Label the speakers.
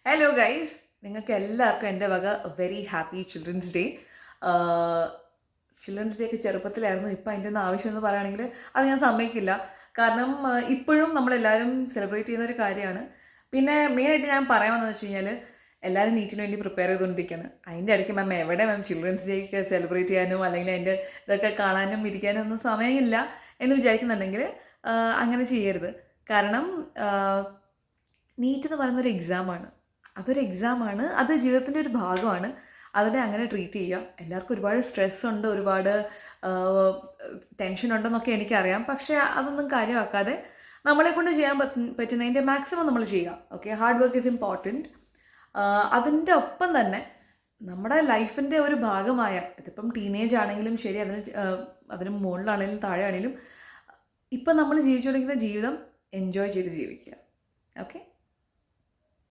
Speaker 1: Hello guys, നിങ്ങൾക്ക് എല്ലാവർക്കും എൻ്റെ വക very happy children's day. Children's day ഒക്കെ ചെറുപ്പത്തിലായിരുന്നു. ഇപ്പം അതിൻ്റെ ഒന്നും ആവശ്യമെന്ന് പറയുകയാണെങ്കിൽ അത് ഞാൻ സമ്മതിക്കില്ല. കാരണം ഇപ്പോഴും നമ്മളെല്ലാവരും സെലിബ്രേറ്റ് ചെയ്യുന്ന ഒരു കാര്യമാണ്. പിന്നെ മെയിനായിട്ട് ഞാൻ പറയാൻ വന്നതെന്ന് വെച്ച് കഴിഞ്ഞാൽ എല്ലാവരും നീറ്റിന് വേണ്ടി പ്രിപ്പയർ ചെയ്തുകൊണ്ടിരിക്കുകയാണ്. അതിൻ്റെ ഇടയ്ക്ക് എവിടെ ചിൽഡ്രൻസ് ഡേക്ക് സെലിബ്രേറ്റ് ചെയ്യാനും അല്ലെങ്കിൽ അതിൻ്റെ ഇതൊക്കെ കാണാനും ഇരിക്കാനും ഒന്നും സമയമില്ല എന്ന് വിചാരിക്കുന്നുണ്ടെങ്കിൽ അങ്ങനെ ചെയ്യരുത്. കാരണം നീറ്റ് എന്ന് പറയുന്നൊരു എക്സാമാണ്. അതൊരു എക്സാമാണ്, അത് ജീവിതത്തിൻ്റെ ഒരു ഭാഗമാണ്. അതിനെ അങ്ങനെ ട്രീറ്റ് ചെയ്യുക. എല്ലാവർക്കും ഒരുപാട് സ്ട്രെസ് ഉണ്ട്, ഒരുപാട് ടെൻഷൻ ഉണ്ടെന്നൊക്കെ എനിക്കറിയാം. പക്ഷേ അതൊന്നും കാര്യമാക്കാതെ നമ്മളെ കൊണ്ട് ചെയ്യാൻ പറ്റുന്നതിൻ്റെ മാക്സിമം നമ്മൾ ചെയ്യുക. Okay, hard work is important. അതിൻ്റെ ഒപ്പം തന്നെ നമ്മുടെ ലൈഫിൻ്റെ ഒരു ഭാഗമായ, ഇതിപ്പം ടീനേജ് ആണെങ്കിലും ശരി, അതിന് മുകളിലാണെങ്കിലും താഴെ ആണെങ്കിലും ഇപ്പം നമ്മൾ ജീവിച്ചുകൊണ്ടിരിക്കുന്ന ജീവിതം എൻജോയ് ചെയ്ത് ജീവിക്കുക. ഓക്കെ.